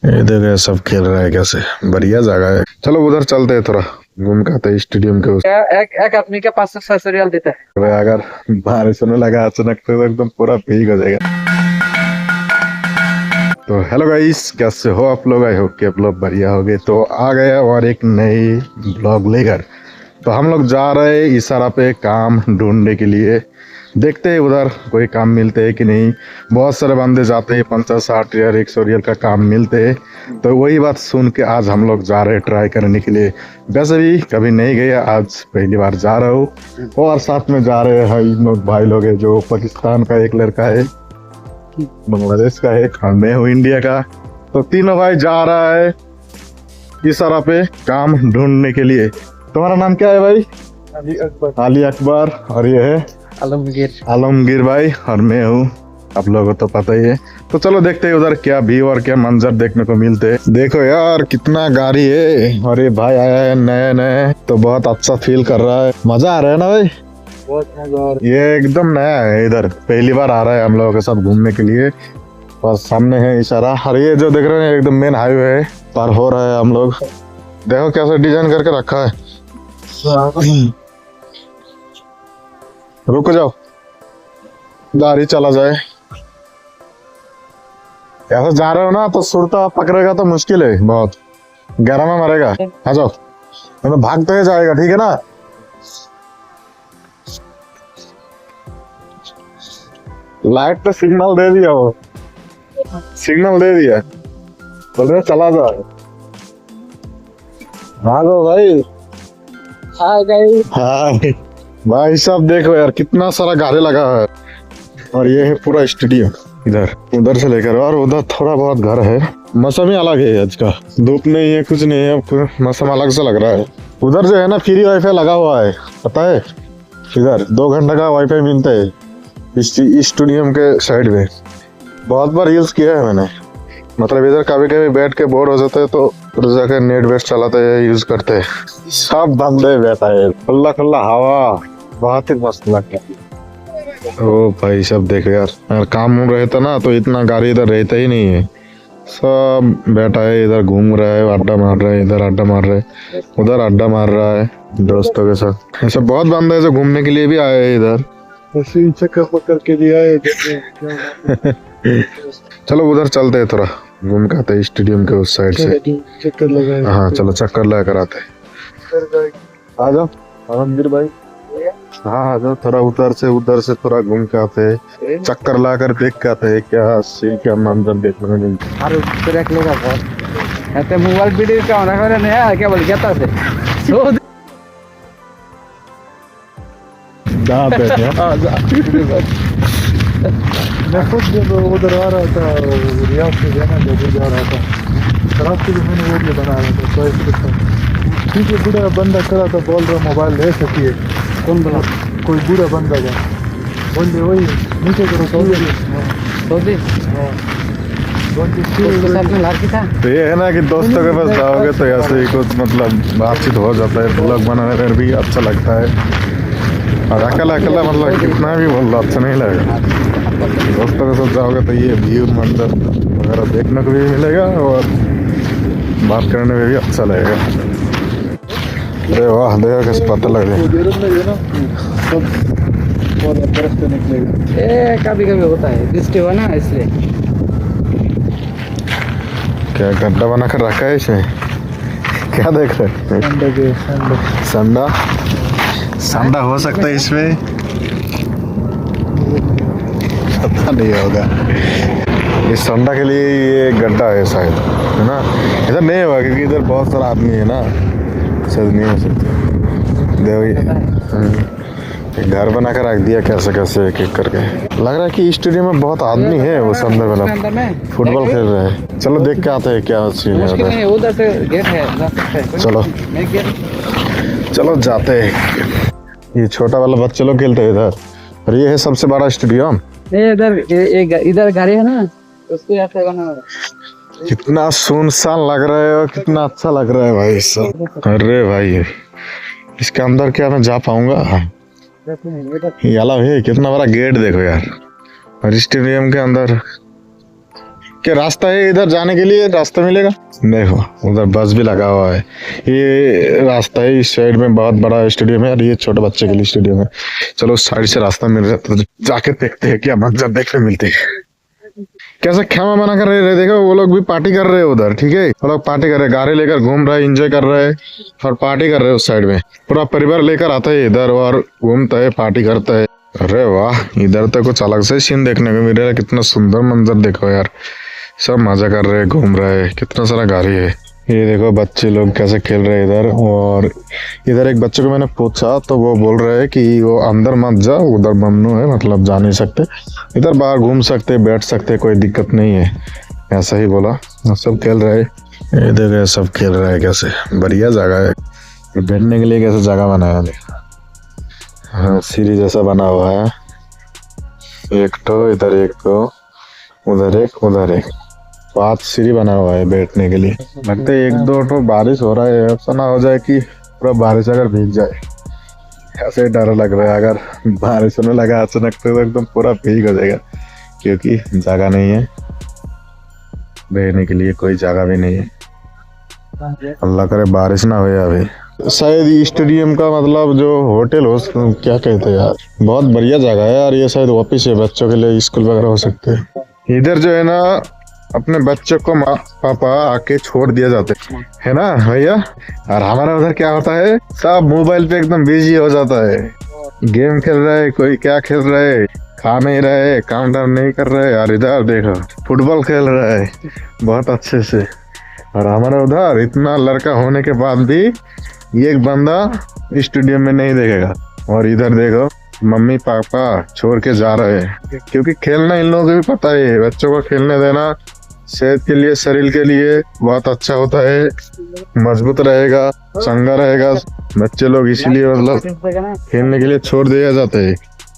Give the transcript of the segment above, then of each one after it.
ये देखो सब खेल रहा है कैसे, बढ़िया जगह है। चलो उधर चलते हैं, थोड़ा घूम के आते हैं स्टेडियम के उस। एक आदमी के 500-600 रियाल देता है। अगर बारिश होने लगा अचानक तो एकदम पूरा भीग हो जाएगा। तो हेलो गाइस, कैसे हो आप लोग? आई होप कि आप लोग बढ़िया हो गए। तो आ गया और एक नई ब्लॉग लेकर। तो हम लोग जा रहे हैं इशारा पे काम ढूंढने के लिए। देखते हैं उधर कोई काम मिलते है कि नहीं। बहुत सारे बंदे जाते हैं, 50-60 रियल 100 रियल का काम मिलते हैं। तो वही बात सुन के आज हम लोग जा रहे हैं ट्राई करने के लिए। वैसे भी कभी नहीं गए, आज पहली बार जा रहा हूँ। और साथ में जा रहे हैं इन लोग भाई लोग है, जो पाकिस्तान का एक लड़का है, बांग्लादेश का है, और मैं हूँ इंडिया का। तो तीनों भाई जा रहा है इशारा पे काम ढूंढने के लिए। तुम्हारा नाम क्या है भाई? अली अकबर। और ये है आलमगीर भाई, और मैं हूँ, आप लोगों को तो पता ही है। तो चलो देखते हैं उधर क्या व्यू और क्या मंजर देखने को मिलते हैं। देखो यार कितना गाड़ी है, और ये भाई आया है नए नए, तो बहुत अच्छा फील कर रहा है। मजा आ रहा है ना भाई? बहुत मजा आ रहा ये एकदम नया है, इधर पहली बार आ रहा है हम लोगों के साथ घूमने के लिए। और सामने है इशारा, और ये जो देख रहे हैं एकदम मेन हाईवे है, पार हो रहा है हम लोग। देखो कैसे डिजाइन करके रखा है। रुक जाओ, गाड़ी चला जाए। ऐसा जा रहे हो ना तो सुरता पकड़ेगा तो मुश्किल है बहुत, गहरा में मरेगा। आ जाओ, तो भागते ही जाएगा, ठीक है ना? लाइट पे सिग्नल दे दिया, वो सिग्नल दे दिया, बोल रहे चला जाओ। भागो भाई। हाय भाई साहब, देखो यार कितना सारा गाड़ी लगा है। और ये है पूरा स्टेडियम, इधर उधर से लेकर और उधर थोड़ा बहुत घर है। मौसम ही अलग है आज का, धूप नहीं है, कुछ नहीं है, मौसम अलग से लग रहा है। उधर जो है ना फ्री वाईफाई लगा हुआ है, पता है? इधर 2 घंटे का वाईफाई मिलता है इस स्टेडियम के साइड में। बहुत बार यूज किया है मैंने, मतलब इधर कभी कभी बैठ के बोर हो जाते हैं तो जाकर नेट वेट चलाते हैं, यूज करते हैं। सब बंदे बैठा है, खुला खुला हवा, बहुत ही मस्त लगता है। ओ भाई सब देखो यार, अगर काम रहता ना तो इतना गाड़ी इधर रहता ही नहीं है। सब बैठा है, इधर घूम रहा है, अड्डा मार रहा है, इधर अड्डा मार रहा है, उधर अड्डा मार रहा है दोस्तों के साथ। ऐसे बहुत बंदे जो घूमने के लिए भी आए हैं इधर, चक्कर पकड़ के लिए आए। चलो उधर चलते हैं, थोड़ा घूम के आते हैं स्टेडियम के उस साइड से। चक्कर लगाए। हाँ चलो चक्कर लगा कर आते हैं। आ जाओ आलमगीर भाई। हाँ आ जाओ, थोड़ा उधर से थोड़ा घूम के आते हैं, चक्कर ला कर देख के आते हैं क्या सीन, क्या मंजर देखने को मिलता है। मोबाइल वीडियो क्या होना है ना, क्या बोल जाता है जहाँ पे मैं खुद जब उधर आ रहा था, रियाद से जाना जब जा रहा था, रात को मैंने वीडियो बना रहा था। तो इसके ठीक है, बूढ़ा बंदा खड़ा था, बोल रहा मोबाइल ले सकिए। कौन बोला? कोई बूढ़ा बंदा था, बोल रहे वही नीचे करो। तो ये है ना कि दोस्तों के पास जाओगे तो ऐसे ही कुछ मतलब बातचीत हो जाता है, ब्लॉग बनाने में भी अच्छा लगता है। और अकेला अकेला मतलब कितना भी बोल रहा अच्छा नहीं लगेगा। दोस्तों के साथ जाओगे तो ये व्यू मंजर वगैरह देखने को भी मिलेगा और बात करने में भी अच्छा लगेगा। अरे वाह, देखो कैसे पता लग रहा है। कभी कभी होता है दृष्टि हुआ ना, इसलिए। क्या गड्ढा बना कर रखा है इसमें? क्या देख रहे हैं? संडा संडा हो सकता है इसमें, पता नहीं होगा। इस संडा के लिए ये गड्ढा है शायद, है ना? इधर नहीं होगा क्योंकि इधर बहुत सारा आदमी है ना, शायद नहीं हो सकता। देखो ये घर बना कर रख दिया कैसे कैसे एक एक करके। लग रहा है कि स्टेडियम में बहुत आदमी है, वो अंदर वाला फुटबॉल खेल रहे हैं। चलो देख के आते हैं क्या सीन है उधर से गेट है, जा सकते हैं। चलो जाते हैं। ये छोटा वाला बच्चे लोग खेलते हैं इधर, और ये है सबसे बड़ा स्टेडियम। इधर गाड़ी है ना, उसको यहाँ पे बना। कितना सुनसान लग रहा है और कितना अच्छा लग रहा है भाई सब। अरे भाई इसके अंदर क्या मैं जा पाऊंगा? ये अलाव है, कितना बड़ा गेट देखो यार। और स्टेडियम के अंदर क्या रास्ता है इधर जाने के लिए? रास्ता मिलेगा? देखो उधर बस भी लगा हुआ है। ये रास्ता है, इस साइड में बहुत बड़ा स्टेडियम है और ये छोटे बच्चे के लिए स्टेडियम है। चलो उस साइड से रास्ता मिल जाता है, जाके देखते हैं क्या मंजर देखने मिलते हैं। कैसे खेमा बना कर रहे, देखो वो लोग भी पार्टी कर रहे हैं उधर। ठीक है, वो लोग पार्टी कर रहे हैं, गाड़ी लेकर घूम रहे हैं, एंजॉय कर रहे हैं और पार्टी कर रहे हैं। उस साइड में पूरा परिवार लेकर आता है इधर और घूमता है, पार्टी करता है। अरे वाह, इधर तो कुछ अलग से सीन देखने को मिल रहा है। कितना सुंदर मंजर देखो यार, सब मजा कर रहे हैं, घूम रहे हैं, कितना सारा गाड़ी है। ये देखो बच्चे लोग कैसे खेल रहे हैं इधर। और इधर एक बच्चे को मैंने पूछा तो वो बोल रहे हैं कि वो अंदर मत जा, उधर ममनू है, मतलब जा नहीं सकते। इधर बाहर घूम सकते, बैठ सकते, कोई दिक्कत नहीं है, ऐसा ही बोला। सब खेल रहे हैं, ये देखो सब खेल रहे हैं, कैसे बढ़िया जगह है बैठने के लिए। कैसे जगह बनाया देखो, हाँ सीढ़ी जैसा बना हुआ है। एक तो इधर, एक तो उधर, एक उधर, एक 5 सीढ़ी बना हुआ है बैठने के लिए। लगता है 1-2 तो बारिश हो रहा है, ऐसा ना हो जाए कि पूरा बारिश अगर भीग जाए, ऐसे डर लग रहा है। अगर बारिश होने लगा अचानक तो एकदम पूरा भीग हो जाएगा, क्योंकि जगह नहीं है बैठने के लिए, कोई जगह भी नहीं है। अल्लाह करे बारिश ना हो अभी। शायद स्टेडियम का मतलब जो होटल हो, क्या कहते हैं यार, बहुत बढ़िया जगह है यार। ये शायद ऑफिस है, बच्चों के लिए स्कूल वगैरह हो सकते हैं। इधर जो है ना अपने बच्चों को माँ पापा आके छोड़ दिया जाते है ना भैया। और हमारा उधर क्या होता है, सब मोबाइल पे एकदम बिजी हो जाता है, गेम खेल रहा है, कोई क्या खेल रहा है, खा नहीं रहे, काम डाउन नहीं कर रहे। यार इधर देखो फुटबॉल खेल रहा है बहुत अच्छे से। और हमारा उधर इतना लड़का होने के बाद भी एक बंदा स्टेडियम में नहीं देखेगा। और इधर देखो मम्मी पापा छोड़ के जा रहे हैं, क्योंकि खेलना इन लोगों को भी पता है, बच्चों को खेलने देना सेहत के लिए, शरीर के लिए बहुत अच्छा होता है, मजबूत रहेगा, चंगा रहेगा बच्चे लोग, इसीलिए मतलब खेलने के लिए छोड़ दिया जाता है।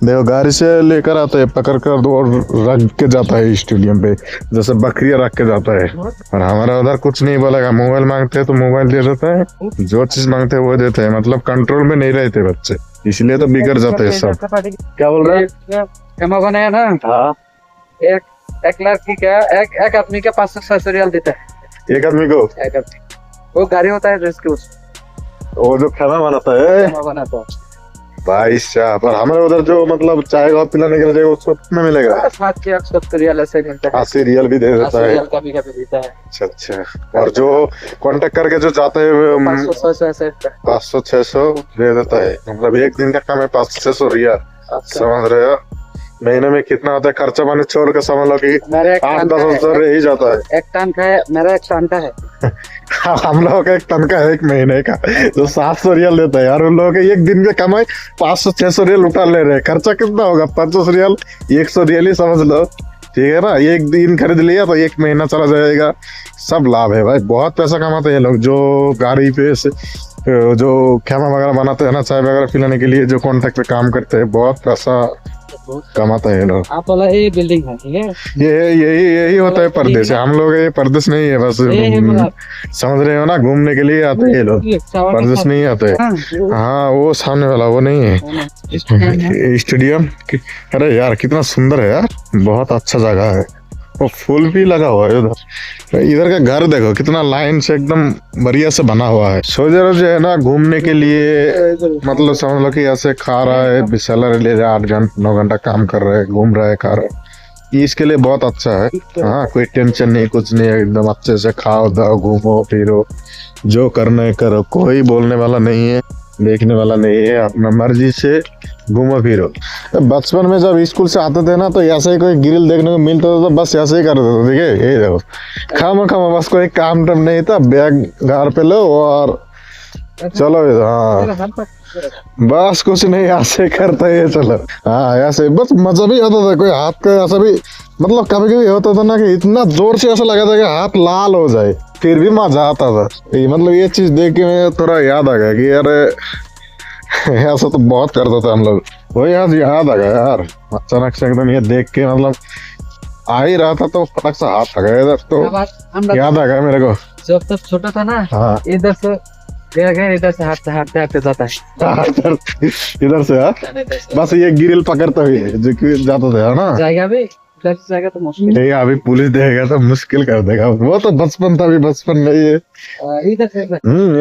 देखो गाड़ी से लेकर आता है, पकड़ कर और रख के जाता है स्टेडियम पे, जैसे बकरियां रख के जाता है। और हमारा उधर कुछ नहीं बोलेगा, मोबाइल मांगते हैं तो मोबाइल दे देता है, जो चीज मांगते हैं वो देते हैं, मतलब कंट्रोल में नहीं रहते बच्चे, इसलिए तो बिगड़ जाते हैं सब। क्या बोल रहे हैं? खेमा बनाया ना, हाँ। एक लड़की का एक आदमी का 500-600 रियाल देता है एक आदमी को। एक आदमी, वो गाड़ी होता है ड्रेस के, उस वो जो खाना बनाता है खेमा बनाता है भाई साहब। और हमारे उधर जो मतलब चाय का पिलाने के लिए उसको कितना मिलेगा? 700-70 रियाल ऐसे मिलता है। 80 रियल भी दे देता 80 है। रियाल का भी देता है। अच्छा अच्छा। और जो कांटेक्ट करके जो जाते हैं 500-600 ऐसे 500-600 दे देता है, मतलब एक दिन का काम है 500-600 रियल। समझ रहे हो महीने में कितना होता है खर्चा पानी छोड़ के, समझ लो कि 8-10 रह ही जाता है। एक टन का है मेरा, एक टन का है हम लोगों का एक टन का है एक महीने का, जो 700 रियल देता है यार। उन लोगों के एक दिन के कमाई 500-600 रियल उठा ले रहे हैं। खर्चा कितना होगा? 50 रियल, 100 रियल ही समझ लो, ठीक है ना। एक दिन खरीद लिया तो एक महीना चला जाएगा, सब लाभ है भाई, बहुत पैसा कमाते हैं लोग। जो गाड़ी पे से जो खेमा वगैरह बनाते हैं ना, चाय वगैरह पिलाने के लिए जो कॉन्ट्रैक्ट पे काम करते हैं, बहुत पैसा कमाता है लोग। आप वाला ये बिल्डिंग है, ठीक है, यही होता है परदेश। हम लोग ये परदेश नहीं है, बस समझ रहे हो ना, घूमने के लिए आते हैं लोग, परदेश नहीं आते। हाँ वो सामने वाला वो नहीं है स्टेडियम। अरे यार कितना सुंदर है यार, बहुत अच्छा जगह है। वो फूल भी लगा हुआ है उधर। इधर का घर देखो कितना लाइन से एकदम बढ़िया से बना हुआ है। सोचो जो है ना घूमने के लिए, मतलब समझ लो कि ऐसे खा रहा है, सैलरी ले रहा है, 8-9 घंटा काम कर रहा है, घूम रहा है, खा रहा है, इसके लिए बहुत अच्छा है। हाँ कोई टेंशन नहीं, कुछ नहीं, एकदम अच्छे से खाओ दाओ, घूमो फिरो, जो करना है करो, कोई बोलने वाला नहीं है, देखने वाला नहीं है, अपना मर्जी से घूमो फिरो। बचपन में जब स्कूल से आते थे ना, तो ऐसे ही कोई ग्रिल देखने को मिलता था तो बस ऐसे ही कर देते थे, ठीक है, यही देखो खामा बस कोई काम टम नहीं था, बैग घर पे लो और चलो। हाँ बस कुछ नहीं, ऐसे करते है चलो। हाँ ऐसे बस मजा भी आता था, कोई हाथ का ऐसा भी, मतलब कभी कभी होता था ना कि इतना जोर से ऐसा लगा था कि हाथ लाल हो जाए, फिर भी मजा आता था। मतलब ये चीज देख के मैं थोड़ा याद आ गया कि यार ऐसा तो बहुत करता था हम लोग। वही याद आ गया यार अचानक से एकदम, ये देख के मतलब आ ही रहा था तो फटक से हाथ आ गया इधर, तो याद आ गया मेरे को। जब तब छोटा था ना, हाँ इधर से इधर से हाथ जाता है, इधर से हाँ, बस ये गिरिल पकड़ते हुए जो कि जाता था ना, जाएगा भी इधर जाएगा तो मुश्किल नहीं अभी पुलिस देगा तो मुश्किल कर देगा, वो तो बचपन था, अभी बचपन नहीं है। इधर से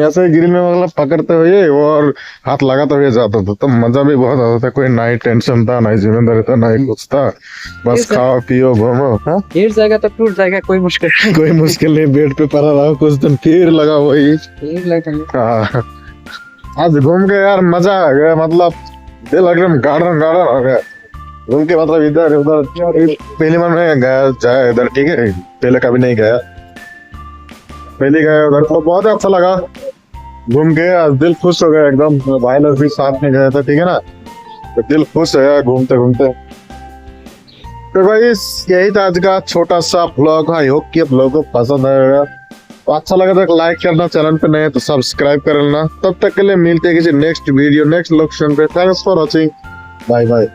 ऐसे ग्रिल में मतलब पकड़ते हुए और हाथ लगाते हुए जाता था, तो मजा भी बहुत आता था। कोई ना ही टेंशन था, ना ही जिम्मेदारी था, ना ही कुछ था, बस खाओ पियो घूमो। हाँ? गिर जाएगा तो टूट जाएगा, कोई मुश्किल नहीं। कोई मुश्किल नहीं, बेड पे पड़ा रहा कुछ दिन, फिर लगा वही। ठीक लगेगा। हाँ, आज घूम के यार मजा आ गया, मतलब दिल एकदम गार्डन गार्डन हो गया घूम के। मतलब इधर उधर पहली बार मैं गया जाए इधर, ठीक है, पहले कभी नहीं गया, पहले गया उधर तो बहुत अच्छा लगा घूम के। आज दिल खुश हो गया एकदम। भाई लोग भी साथ में गया था, ठीक है ना, तो दिल खुश हो गया घूमते घूमते। तो भाई यही था आज का छोटा सा ब्लॉग। आई होप कि आप लोगों को पसंद आएगा, तो अच्छा लगा तो लाइक करना, चैनल पे नए तो सब्सक्राइब कर लेना। तब तक के लिए मिलते हैं किसी नेक्स्ट वीडियो नेक्स्ट लोकेशन पे। Thanks for watching, bye bye.